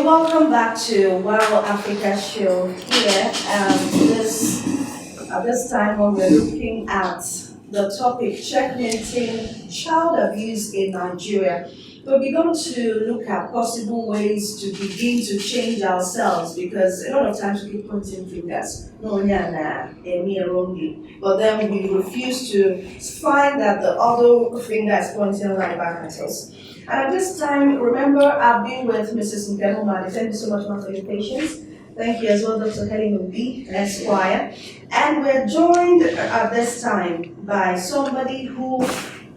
welcome back to Wow Africa Show here. At this time when we're looking at the topic checkmating child abuse in Nigeria. We're begun to look at possible ways to begin to change ourselves because a lot of times we keep pointing fingers. No, yeah, me only. But then we refuse to find that the other finger is pointing right back at us. And at this time, remember, I've been with Mrs. Nkemomani. Thank you so much, ma'am, for your patience. Thank you as well, Dr. Helen Obi, Esquire. And we're joined at this time by somebody who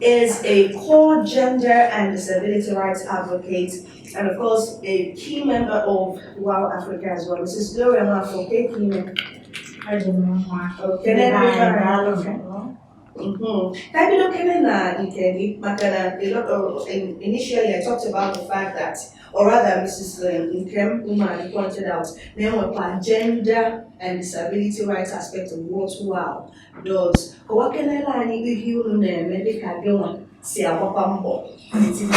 is a core gender and disability rights advocate, and of course, a key member of Wow Africa as well. Mrs. Gloria Mafo, okay, Can you look initially I talked about the fact that, or rather Mrs. Nkem Umani pointed out, then gender and disability rights aspect of what WOW does. What can I leave you maybe can go on, see a wapambo, and it's in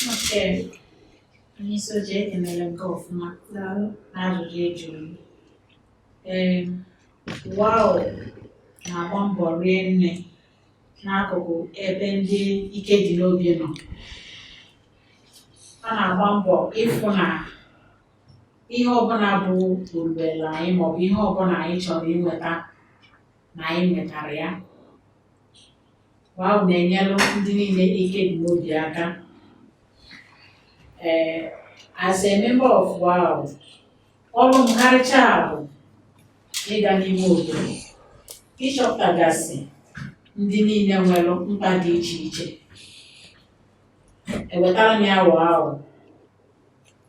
Okay. Ni soje emele nke ọfụma n'ajụjụ ejuru. WOW na-agba mbọ rie nne n'akụkụ ebe ndị ike dị n'obi nọ. A na-agba mbọ ịfụ na ihe ọbụla bụ orubela anyị maọbụ ihe ọbụla anyị chọrọ inweta na anyị nwetara ya. WOW na-enyelụ ndị niile ike dị n'obi aka. As a member of WOW, ọrụ m karịchaa bụ ịga n'ime obodo ịchọpụtagasị ndị niile nwere mkpa dị iche iche. Ewetara m ya WOW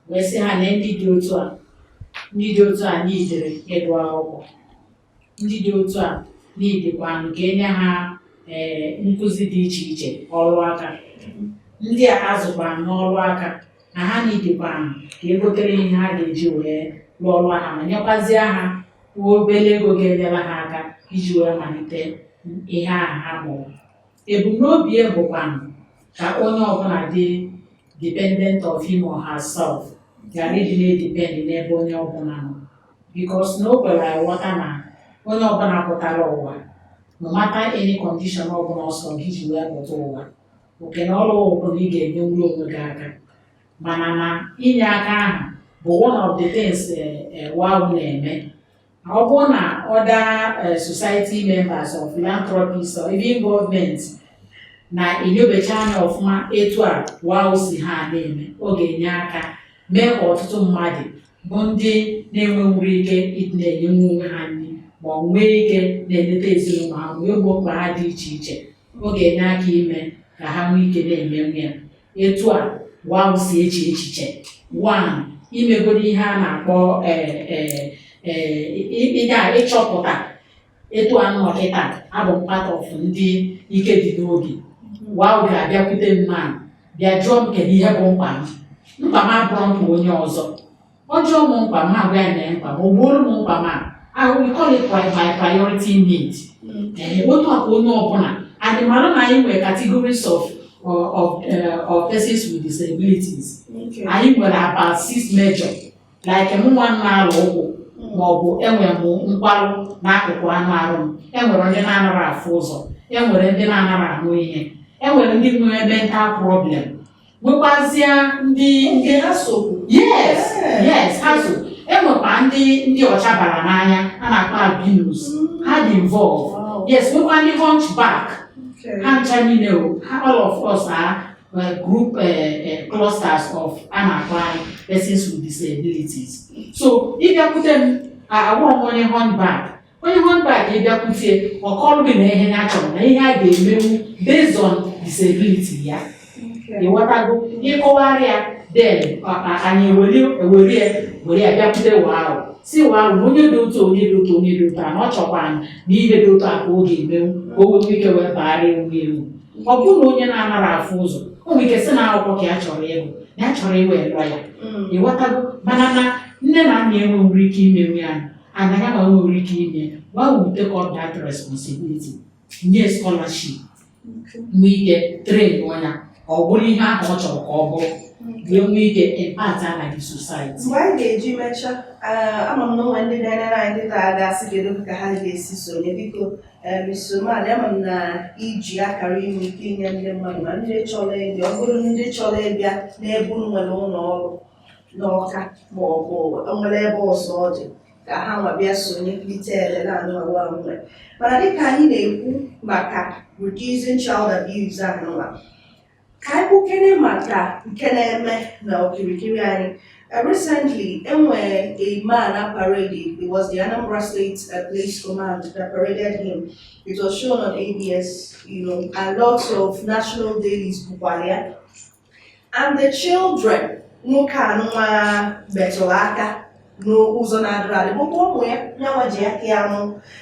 wee sị ha na ndị dị otu a n'idere ịdụ akwụkwọ, ndị dị otu a n'idekwanụ ka enye ha nkụzi dị iche iche ọrụ aka, ndị a azụkwa n'ọrụ aka na ha n'idekwanụ ka egotere ihe ha ga-eji wee rụọ ọrụ ha ma nyekwazie ha obere ego ga-enyere ha aka iji wee malite ihe ahụ ha mụrụ. Ebumnobi ya bụkwanụ ka onye ọbụla dị dependent of him or herself ghara ịdị na-edepend n'ebe onye ọbụla nọ, because na o kwere nghọta na onye ọbụla pụtara ụwa no matter any condition ọbụla ọsọ gị ji wee pụta ụwa, oke na ọrụ ọbụla ị ga-enye nwere onwe gị aka, mana na inye aka ahụ bụ one of the things WOW na-eme. Ọ bụrụ na other society members or philanthropists or even government na-enyobecha anya ọfụma etu a WOW si ha na-eme, ọ ga-enye aka mee ka ọtụtụ mmadụ bụ ndị na-enwenwuru ike ịdị na-enyenwu onwe ha nri ma ọ nwee ike na-eleta ezinụlọ ha wee gboo mkpa ha dị iche iche. Ọ ga-enye aka ime ka ha nwee ike na-emenwu ya etu a WOW si eche echiche. One, imegoro ihe a na-akpọ ịchọpụta etu anụ ọkịta abụ part of ndị ike dị n'obi. WOW ga-abịakwute m ma bịa jụọ m kedu ihe bụ mkpa m. Mkpa m abụrụ mkpa onye ọzọ, ọ jụọ m mkpa m agwa ya na mkpa m, o gbuoro m mkpa m we call it my priority need. Otu a ka onye ọbụla adịmarụ na anyị nwere categories of persons with disabilities. Anyị nwere about 6 major, like nwa m na-alụ ụkwụ maọbụ enwere m nkwarụ n'akụkụ anụ arụ m, enwere ndị na-anaghị afụ ụzọ, enwere ndị na-anaghị ahụ ihe, enwere ndị nwere mental problem, nwekwazie ndị ha so. Yes, ha so. Enwekwa ndị ọcha bara n'anya a na-akpọ albinos, ha dị involved. Yes, nwekwa ndị hunchback, ha ncha niile, all of us are group clusters of a na-akpọ persons with disabilities. So ịbịakwute m agwọ m onye hunchback ịbịakwute ọkọlụ gị na ihe ya chọrọ na ihe a ga-emenwu based on disability ya. Ịghọtago ịkọwarị ya then anyị were ya bịakwute WOW si WOW onye dị otu a na ọ chọkwara na ihe dị otu a ka ọ ga-emenwu ka o nwee ike wee baara enwe ewu. Ọ bụrụ na onye na-anaghị afụ ụzọ o nwere ike sị na akwụkwọ ka ya chọrọ ịgụ na ya chọrọ iwe lụọ ya. Ịghọtago mana na nne na nna enwere ike imenwu ya anaghị ama nwere ike ime WOW will take up that responsibility, nye scholarship, nwee ike train ya ọ bụrụ ihe ahụ ọ chọrọ ka ọ bụrụ wee nwee ike impact na the society. Mgbe anyị ga-eji mechaa, ama m na onwe ndị na-enyere anyị ndị taa ga-asị kedu ka ha ga-esi sonye biko misomali ama m na iji akara inwe ike inye ndị mmadụ ma ndị chọrọ ịbịa ọ bụrụ ndị chọrọ ịbịa n'ebe unu nwere ụlọ ọrụ n'Awka ma ọ bụ nwere ebe ọzọ ọ dị ka ha nwabịa sonye litele na-anụwa nwe mana dịka anyị na-ekwu maka reducing child abuse anụwa ka anyị kwukene maka nke na-eme na okirikiri anyị. Recently, a man paraded. It was the Anambra State Police Command that paraded him. It was shown on ABS, and lots of national dailies, Bukwalia. And the children, Nukanuma Betolaka, no Uzonadra,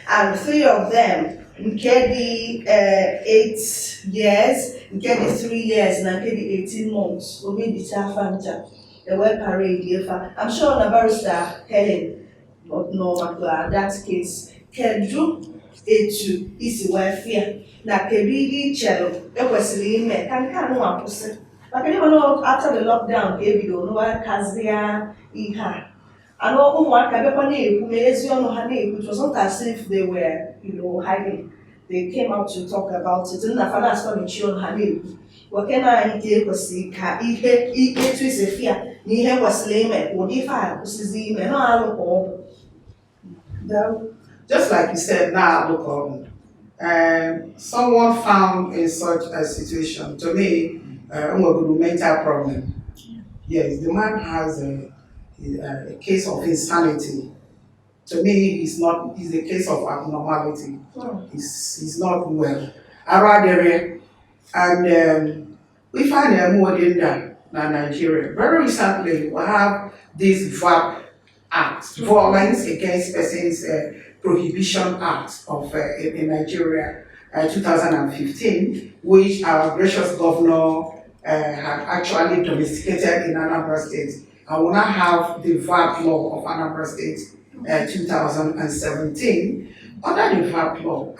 and 3 of them, Nkedi 8 years, Nkedi 3 years, and Nkedi 18 months, Obidita Fanta. The web parade, I'm sure the barrister Helen, but no, that case, Kedru etu isi welfare na kebidi chelo ekwesịrị ime ka nke anụ akwụsị maka ndị mana after the lockdown ka ebido n'ụwa kazia ihe a anụ ụmụaka bịakwa na-ekwu ma ezi ọnụ ha na-ekwu. It was not as if they were hiding. They came out to talk about it. Nna fana asọ mechi ọnụ ha na-ekwu weke na anyị ka ekwesịrị ka ihe etu isi fia na ihe kwesịrị ime ụdị ife a kwụsịzi ime na alụ ka ọ bụ. Just like you said now, look, someone found in such a situation, to me, a mental problem. Yes, the man has a case of insanity. To me, it's a case of abnormality. He's not well. And we find more in Nigeria. Very recently, we have this VAP Act, Violence Against Persons Prohibition Act of in Nigeria, 2015, which our gracious governor had actually domesticated in Anambra State. And we now have the VAP law of Anambra State, 2017. Under the VAP law,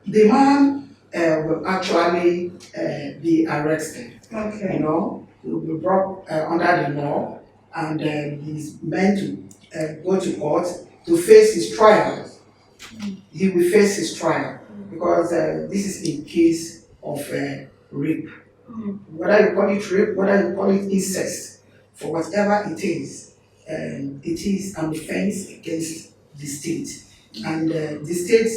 the man will actually be arrested. Okay. He will be brought under the law, and he's meant to go to court to face his trial. He will face his trial because this is a case of rape. Whether you call it rape, whether you call it incest, for whatever it is an offense against the state. And the state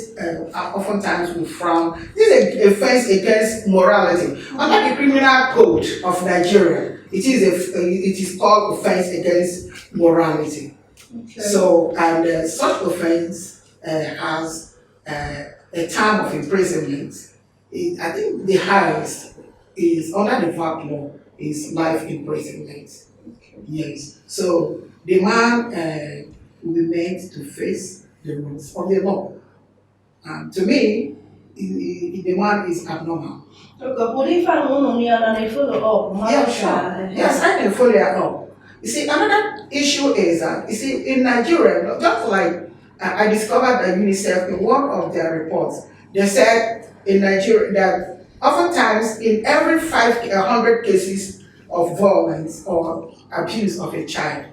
oftentimes will frown. This is an offense against morality. Under the criminal code of Nigeria, it is called offense against morality. Okay. So, and such offense has a term of imprisonment. I think the highest is under the VAP law is life imprisonment. Okay. Yes. So the man will be meant to face the rules of the law. And to me, the man is abnormal. Yes, sure. Yes, I can follow up. You see, another issue is that, in Nigeria, just like I discovered that UNICEF, in one of their reports, they said in Nigeria that oftentimes in every 500 cases of violence or abuse of a child,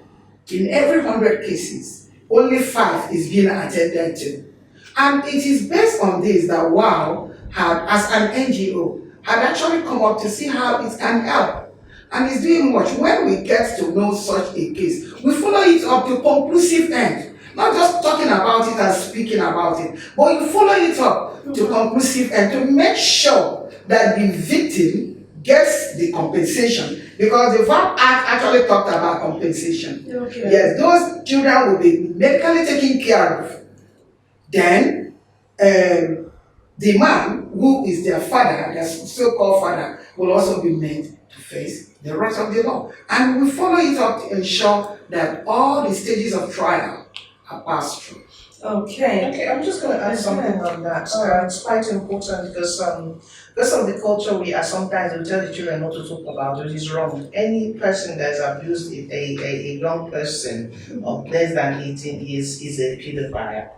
in every 100 cases, only 5 is being attended to. And it is based on this that WOW had, as an NGO, had actually come up to see how it can help. And it's doing much. When we get to know such a case, we follow it up to conclusive end. Not just talking about it and speaking about it, but you follow it up to conclusive end to make sure that the victim gets the compensation. Because the VAP Act actually talked about compensation. Okay. Yes, those children will be medically taken care of. Then, the man who is their father, their so-called father, will also be made to face the rest of the law. And we follow it up to ensure that all the stages of trial are passed through. Okay. Okay, I'm just going to add something on that. It's quite important because of the culture we are sometimes we tell the children not to talk about it is wrong. Any person that's abused a young person of less than 18 years is a pedophile.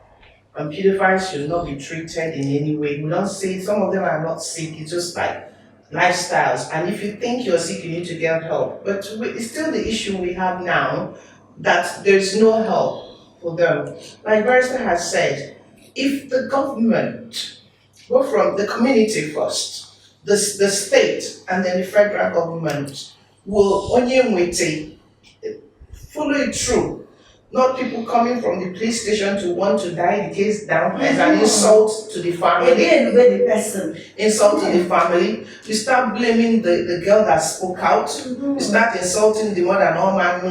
And pedophiles should not be treated in any way. We don't say some of them are not sick, it's just like lifestyles. And if you think you're sick, you need to get help. But it's still the issue we have now that there's no help for them. Like Barrister has said, if the government go from the community first, the state, and then the federal government will only follow it through. Not people coming from the police station to want to die the case down as an insult to the family. Again, with the person. Insult to the family. You start blaming the girl that spoke out. You start insulting the mother and all man.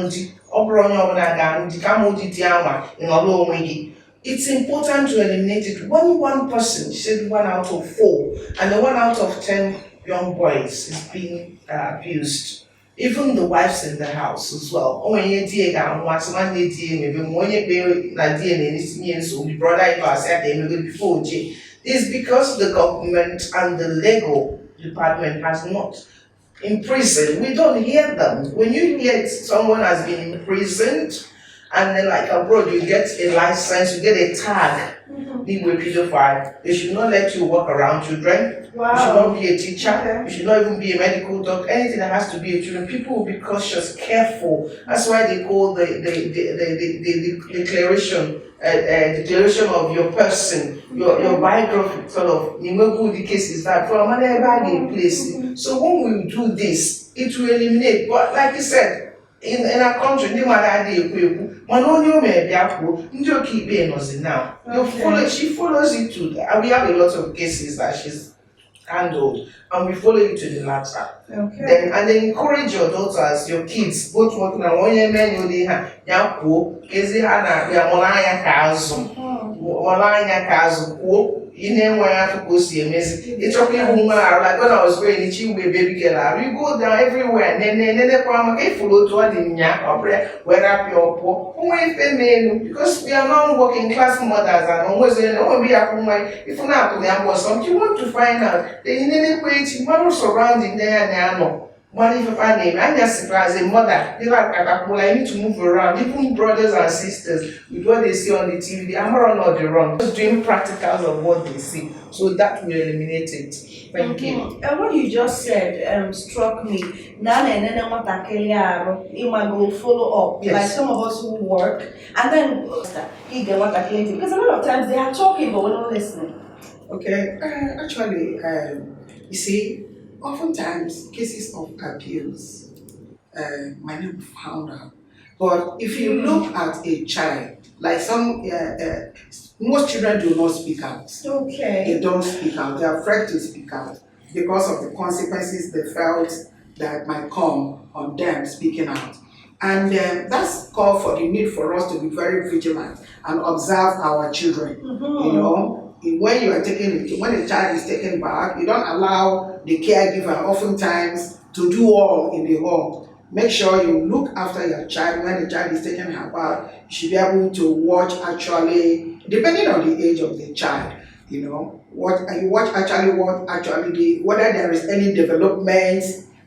It's important to eliminate it. When one person, she said 1 out of 4, and then 1 out of 10 young boys is being abused. Even the wives in the house as well. It's because the government and the legal department has not imprisoned. We don't hear them. When you hear someone has been imprisoned, and then like abroad, you get a license, you get a tag, being a pedophile. They should not let you walk around children. Wow. You should not be a teacher. Okay. You should not even be a medical doctor. Anything that has to be a children. People will be cautious, careful. That's why they call the declaration of your person, your biography, sort of. The case is that from another place. So when we do this, it will eliminate. But like you said, in our country, they might have now. She follows it to, and we have a lot of cases that she's handled, and we follow it to the latter. Okay. Then and then encourage your daughters, your kids, both working and one year men you have it's okay woman like when I was growing it, you baby girl. You go down everywhere and then they come and follow to whether up your poor because we are not working class mothers and always be if you're not to them something you want to find out, then you need to wait, you surrounding there and no. Money for my name, I'm just surprised a mother. They like I need to move around. Even brothers and sisters, with what they see on the TV, they are not the wrong. Just doing practicals of what they see. So that will eliminate it. Thank you. And what you just said struck me. Now you might go follow up. Yes. Like some of us who work and then because a lot of times they are talking but we're not listening. Okay, actually, you see, oftentimes cases of abuse might not be found out. But if you look at a child, like most children do not speak out. Okay. They don't speak out. They are afraid to speak out because of the consequences they felt that might come on them speaking out. And that's called for the need for us to be very vigilant and observe our children. You know, when you are when a child is taken back, you don't allow the caregiver oftentimes to do all in the home. Make sure you look after your child when the child is taken back. You should be able to watch actually, depending on the age of the child, you know, whether there is any development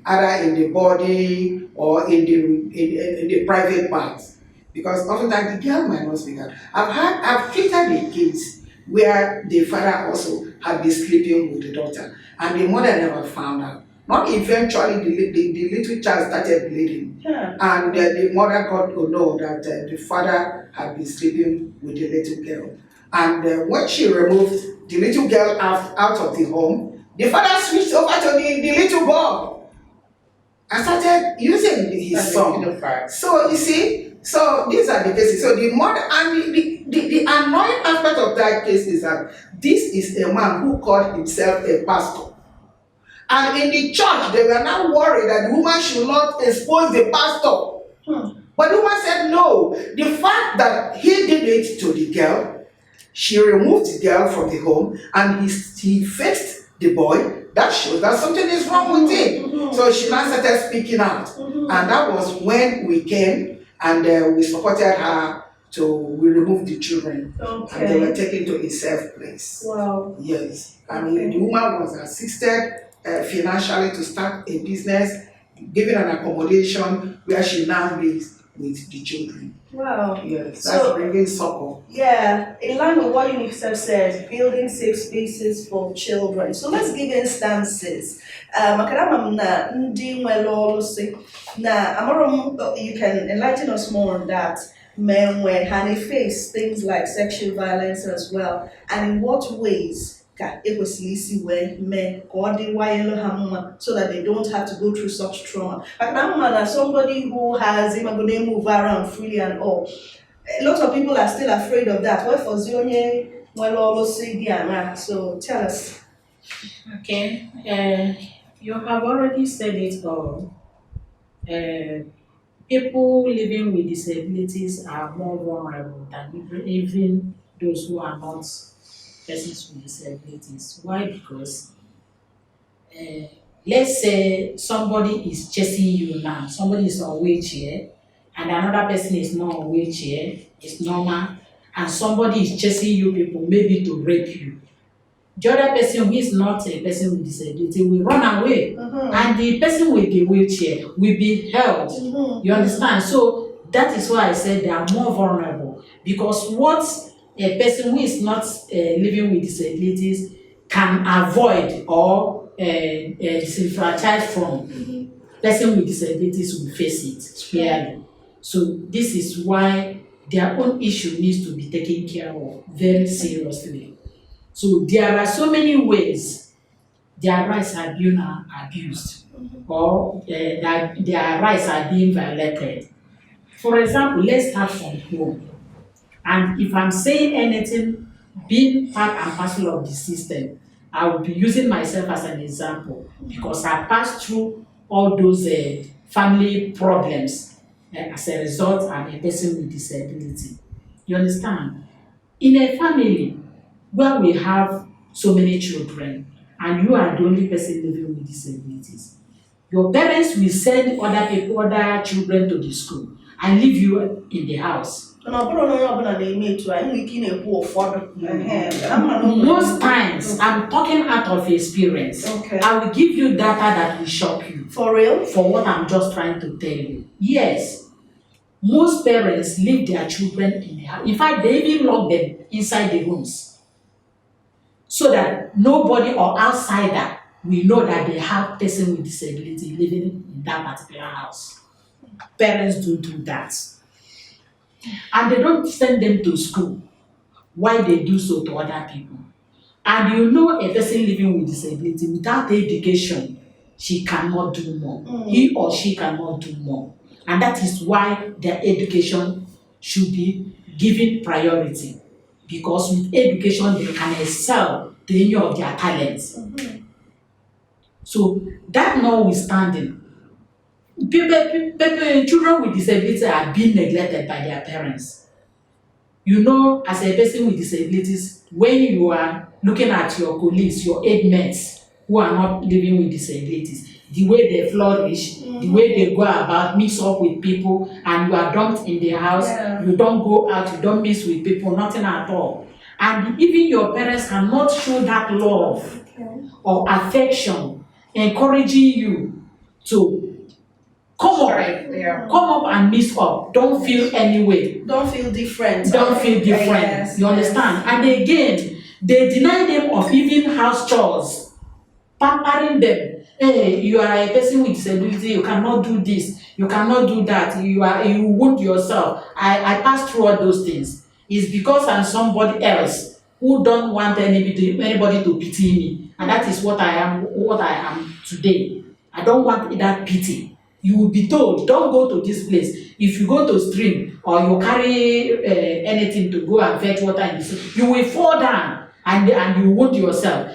either in the body or in the private parts. Because oftentimes the girl might not speak out. I've treated a case where the father also had been sleeping with the daughter and the mother never found out. Not eventually the little child started bleeding. Yeah. And the mother got to know that the father had been sleeping with the little girl. And when she removed the little girl out of the home, the father switched over to the little boy and started using his son. So you see, so these are the cases. So the mother and the annoying aspect of that case is that this is a man who called himself a pastor. And in the church, they were now worried that the woman should not expose the pastor. But the woman said no. The fact that he did it to the girl, she removed the girl from the home and he fixed the boy, that shows that something is wrong with him. So she now started speaking out. And that was when we came and we supported her we removed the children. Okay. And they were taken to a safe place. Wow. Yes. And Okay. the woman was assisted financially to start a business, given an accommodation where she now lives. with the children. Wow. Yes, So- that's bringing support. Yeah, in line with what UNICEF says, building safe spaces for children. So let's give instances. Makadama na ndi nwere si na amarom, you can enlighten us more on that. Men when they face things like sexual violence as well, and in what ways can it was easy where men so that they don't have to go through such trauma. Makadama as somebody who has gonna move around freely and all. A lot of people are still afraid of that. What for Zionye, so tell us. Okay, you have already said it all. People living with disabilities are more vulnerable than even those who are not persons with disabilities. Why? Because let's say somebody is chasing you now, somebody is on a wheelchair, and another person is not on a wheelchair, it's normal, and somebody is chasing you people, maybe to rape you. The other person who is not a person with disability will run away, and the person with the wheelchair will be held. You understand? So that is why I said they are more vulnerable, because what a person who is not living with disabilities can avoid or disenfranchise from, person with disabilities will face it clearly. So this is why their own issue needs to be taken care of very seriously. So there are so many ways their rights are being abused, or that their rights are being violated. For example, let's start from home. And if I'm saying anything being part and parcel of the system, I will be using myself as an example, because I passed through all those family problems as a result I'm a person with disability. You understand? In a family where we have so many children and you are the only person living with disabilities, your parents will send other children to the school and leave you in the house. Most times, I'm talking out of experience. Okay. I will give you data that will shock you. For real? For what I'm just trying to tell you. Yes. Most parents leave their children in the house. In fact, they even lock them inside the rooms, so that nobody or outsider will know that they have person with disability living in that particular house. Parents do that. And they don't send them to school. Why they do so to other people? And you know, a person living with disability, without education, she cannot do more. He or she cannot do more. And that is why their education should be given priority. Because with education, they can excel to any of their talents. So that notwithstanding, children with disability are being neglected by their parents. You know, as a person with disabilities, when you are looking at your colleagues, your aid mates who are not living with disabilities, the way they flourish, the way they go about, mix up with people, and you are dumped in the house, you don't go out, you don't mix with people, nothing at all. And even your parents cannot show that love or affection, encouraging you to come up and mix up. Don't feel any way. Don't feel different. Don't feel different. Yes, You understand? And again, they deny them of even house chores, pampering them. Hey, you are a person with disability, you cannot do this, you cannot do that, you wound yourself. I passed through all those things. It's because I'm somebody else who don't want anybody to pity me. And that is what I am today. I don't want that pity. You will be told, don't go to this place. If you go to stream or you carry anything to go and fetch water in the stream, you will fall down and you wound yourself.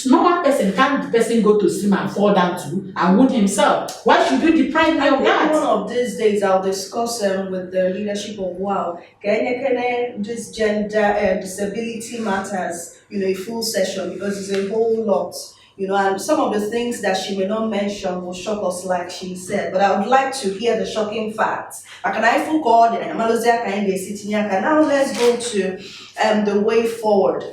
Normal person, can't the person go to stream and fall down too and wound himself? Why should you deprive me of that? One of these days I'll discuss with the leadership of WOW, this gender disability matters, a full session, because it's a whole lot. And some of the things that she may not mention will shock us, like she said. But I would like to hear the shocking facts. Now let's go to the way forward.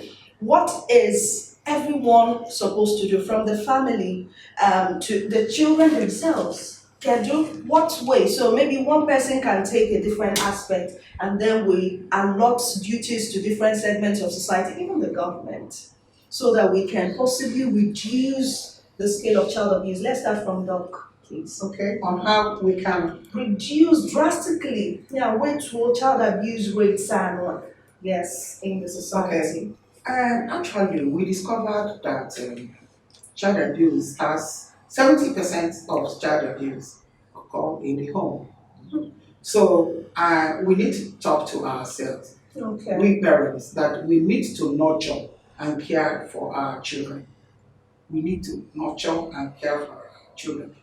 What is everyone supposed to do, from the family to the children themselves? Kedu, what way? So maybe one person can take a different aspect and then we allot duties to different segments of society, even the government, so that we can possibly reduce the scale of child abuse. Let's start from Doc, please. Okay, on how we can, Reduce drastically, yeah, way to child abuse rates and yes, in the society. actually, we discovered that child abuse has 70% of child abuse occur in the home. So we need to talk to ourselves, Okay. we parents, that we need to nurture and care for our children. We need to nurture and care for our children.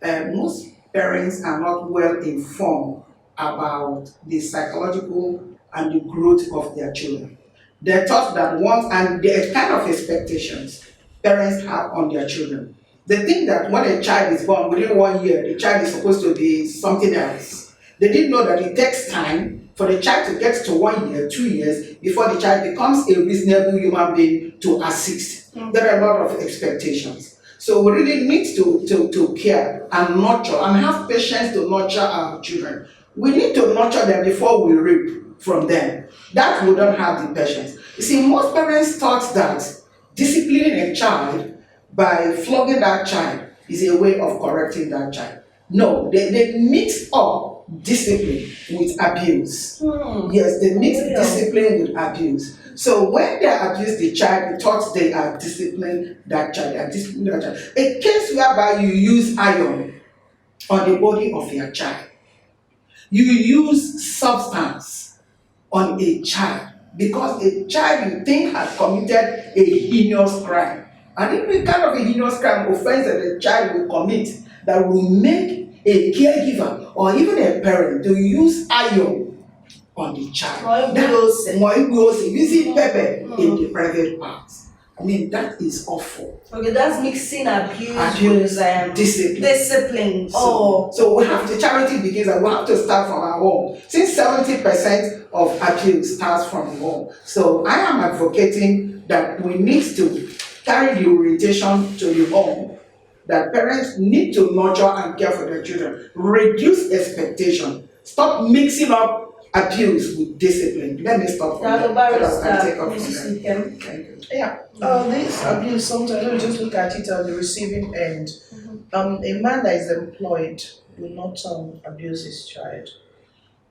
Most parents are not well informed about the psychological and the growth of their children. They're taught that once, and the kind of expectations parents have on their children. They think that when a child is born within 1 year, the child is supposed to be something else. They didn't know that it takes time for the child to get to 1 year, 2 years before the child becomes a reasonable human being to assist. There are a lot of expectations. So we really need to care and nurture and have patience to nurture our children. We need to nurture them before we reap from them. That we don't have the patience. You see, most parents thought that disciplining a child by flogging that child is a way of correcting that child. No, they mix up discipline with abuse. Yes, they mix discipline with abuse. So when they abuse the child, they thought they are disciplining that child, A case whereby you use iron on the body of your child, you use substance on a child because a child you think has committed a heinous crime. And if the kind of a heinous crime offense that a child will commit that will make a caregiver or even a parent to use iron on the child. Using pepper in the private parts. I mean, that is awful. Okay, that's mixing abuse with discipline. So we have to, charity begins and we have to start from our home. Since 70% of abuse starts from home. So I am advocating that we need to carry the orientation to the home, that parents need to nurture and care for their children. Reduce expectation. Stop mixing up abuse with discipline. Let me stop from This abuse, sometimes let me just look at it on the receiving end. A man that is employed will not abuse his child.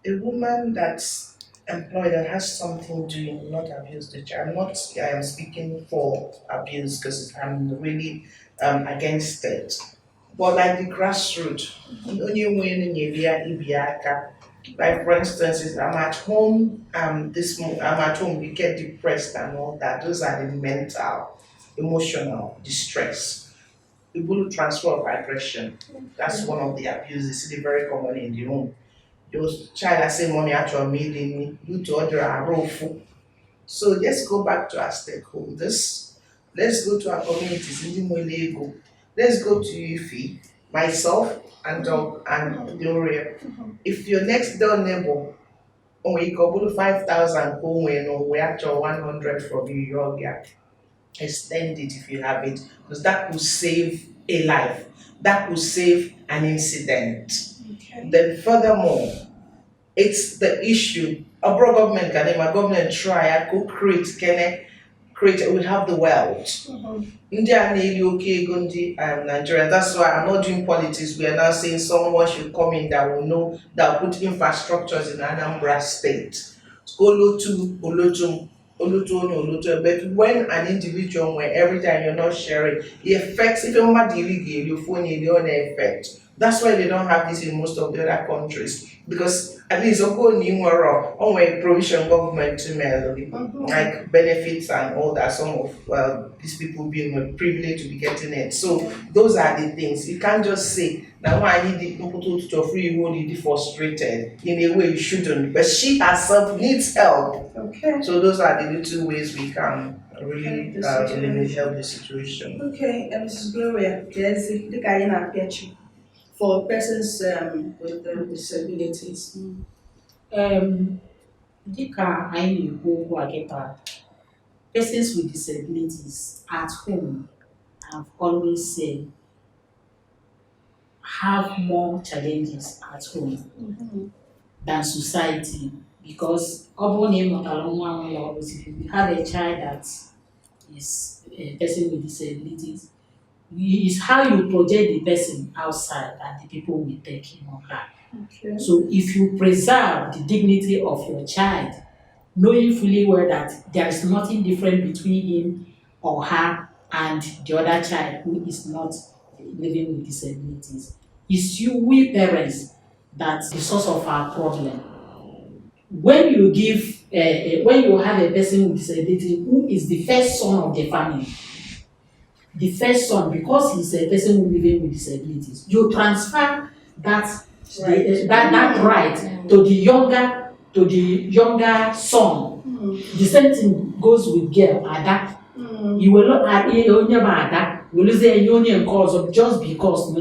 A woman that's employed that has something doing will not abuse the child. I am speaking for abuse because I'm really against it. But like the grassroots, like for instance, I'm at home, I'm at home, you get depressed and all that. Those are the mental, emotional distress. The will transfer of aggression. That's one of the abuses. It's very common in the home. Your child has said, "Mommy, actually made me you to order a raw food." So let's go back to our stakeholders. Let's go to our communities in the Molego. Let's go to Ife, myself, and Doug and Gloria. If your next door neighbor, we couple 5,000 we actually 100 from you, you're extend it if you have it, because that could save a life, that could save an incident. Then furthermore, it's the issue. Our government government try to create, we have the wealth. India nearly okay Gundi Nigeria. That's why I'm not doing politics. We are now saying someone should come in that will know, that will put infrastructures in Anambra State. Olotu, but when an individual, where every time you're not sharing, the effects, if you're not illegal, your phone is the only effect. That's why they don't have this in most of the other countries. Because at least on provision government to like benefits and all that, some of these people being privileged to be getting it. So those are the things. You can't just say now I need the people to free you frustrated in a way you shouldn't. But she herself needs help. Okay. So those are the little ways we can really help the situation. Okay, Mrs. Gloria, there's the guy in our picture for persons with disabilities. Dịka anyị na-ekwu okwu a kịta, persons with disabilities at home, I've always said, have more challenges at home than society, because if you have a child that is a person with disabilities, is how you project the person outside that the people will take him or her. Okay. So if you preserve the dignity of your child, knowing fully well that there is nothing different between him or her and the other child who is not living with disabilities, it's we parents that's the source of our problem. When you give, when you have a person with disability who is the first son of the family, the first son, because he's a person who living with disabilities, you transfer that that right to the younger son. The same thing goes with girl, Ada. You will not add only Ada, you will say only cause just because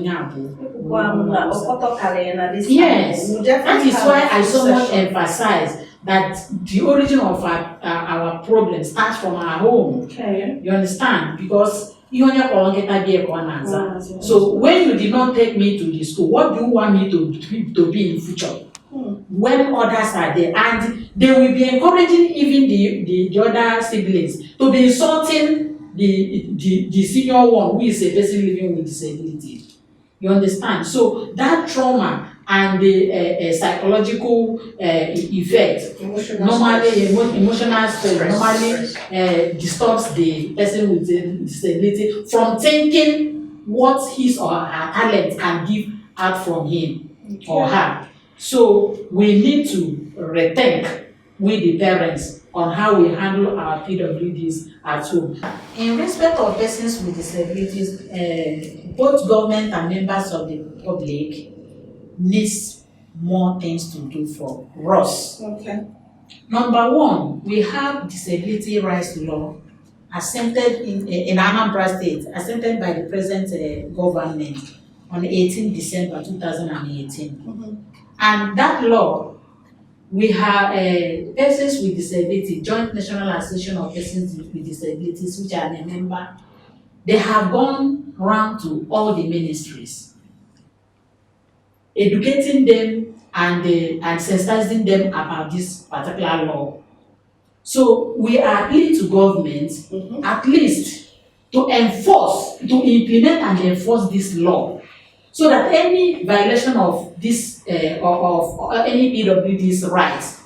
yes, that is why I so much emphasize that the origin of our problem starts from our home. Okay. You understand? Because you only answer. So when you did not take me to the school, what do you want me to be in the future? When others are there, and they will be encouraging even the other siblings to be insulting the senior one who is a person living with disability. You understand? So that trauma and the psychological effect normally emotional stress normally disturbs the person with the disability from thinking what his or her talent can give out from him or her. So we need to rethink with the parents on how we handle our PWDs at home. In respect of persons with disabilities, both government and members of the public needs more things to do for us. Okay. Number one, we have disability rights law accepted in Anambra State, accepted by the present government on 18 December 2018. And that law, we have persons with disability, Joint National Association of Persons with Disabilities, which I am a member. They have gone round to all the ministries, educating them and sensitizing them about this particular law. So we are appealing to government at least to enforce, to implement and enforce this law, so that any violation of this of any PWD's rights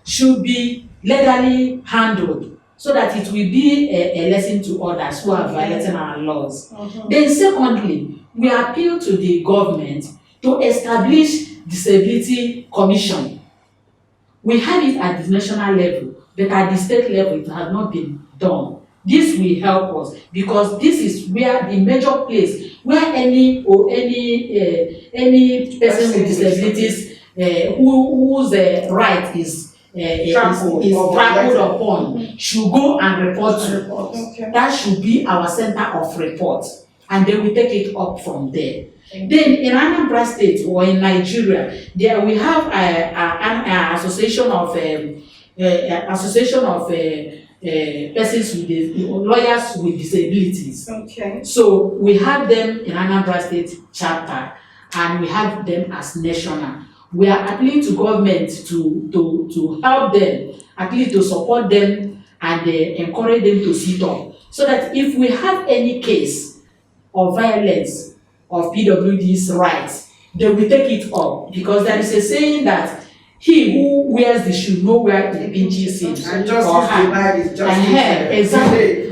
should be legally handled, so that it will be a lesson to others who are violating our laws. Then secondly, we appeal to the government to establish disability commission. We have it at the national level, but at the state level it has not been done. This will help us, because this is where the major place where any person with disabilities whose right is trampled upon should go and report to. Okay. That should be our center of report, and then we take it up from there. Then in Anambra State or in Nigeria, there we have an association of persons with lawyers with disabilities. Okay. So we have them in Anambra State chapter, and we have them as national. We are appealing to government to help them, at least to support them and encourage them to sit up, so that if we have any case of violence of PWD's rights, they will take it up, because there is a saying that he who wears the shoe know where it pinches him. And justice denied is justice. Exactly.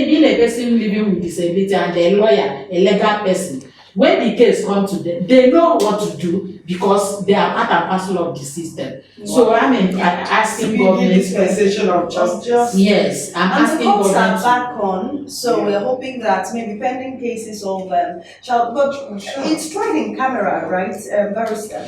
Being a person living with disability and a lawyer, a legal person, when the case comes to them, they know what to do, because they are part and parcel of the system. So I mean, asking government. Dispensation of justice. Yes, I'm And the asking courts are government. back on, so we're hoping that maybe pending cases of child, but it's tried in camera, right, barrister?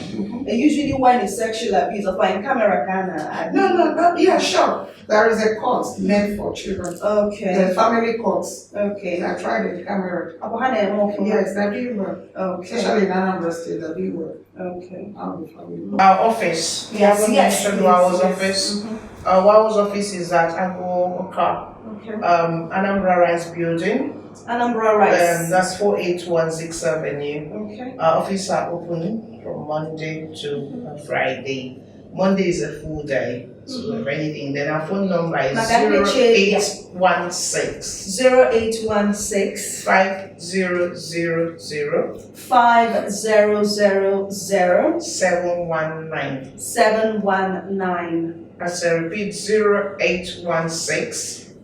Usually when it's sexual abuse, or in camera can. No, yeah, sure. There is a court meant for children. Okay. The family courts. Okay. I tried in camera. Yes. Yes, they're doing well. Okay. Especially in Anambra State, they're doing well. Okay. Our office, we haven't mentioned Wawa's office. Wawa's office is at Agbo Oka, Okay. Anambra Rice Building. Anambra Rice. That's 481 Avenue. Okay. Our offices are open from Monday to Friday. Monday is a full day, so if anything, then our phone number is Madam, 0816 0816 5000 5000 719. 719. As I repeat, 0816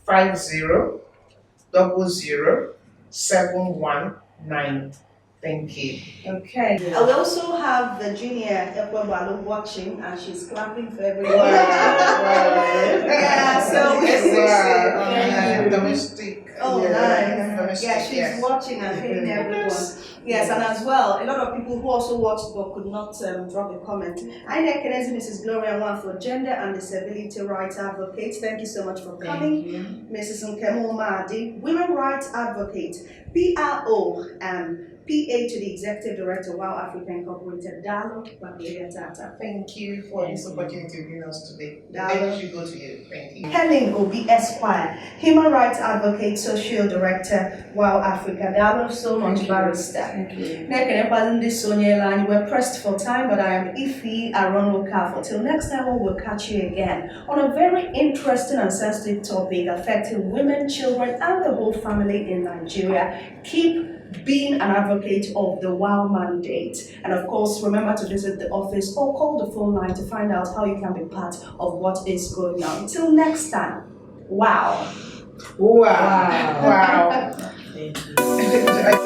5000 719. Thank you. Okay. I will also have Virginia Ekwebalu watching, and she's clapping for everyone. Yeah, so Wow. Domestic. Oh, Yeah. nice. Domestic, Yeah, she's yes. watching and hitting everyone. Yes, and as well, a lot of people who also watched but could not drop a comment. I recognize Mrs. Gloria Nwanfo, gender and disability rights advocate. Thank you so much for coming. Mrs. Nkemu Madi, women rights advocate, PRO and PA to the Executive Director of WOW Africa Incorporated, Dalo Bakulia Tata. Thank you for this opportunity to bring us today. The Dalo. bench should go to you. Thank you. Helen Obi Esquire, Human Rights Advocate, Social Director, WOW Africa. Dalo so much, barrister. Thank you. We're pressed for time, but I am Ifi Aaron Okafo. Till next time, we will catch you again on a very interesting and sensitive topic affecting women, children, and the whole family in Nigeria. Keep being an advocate of the WOW mandate. And of course, remember to visit the office or call the phone line to find out how you can be part of what is going on. Till next time, wow. Wow. Wow. Thank you.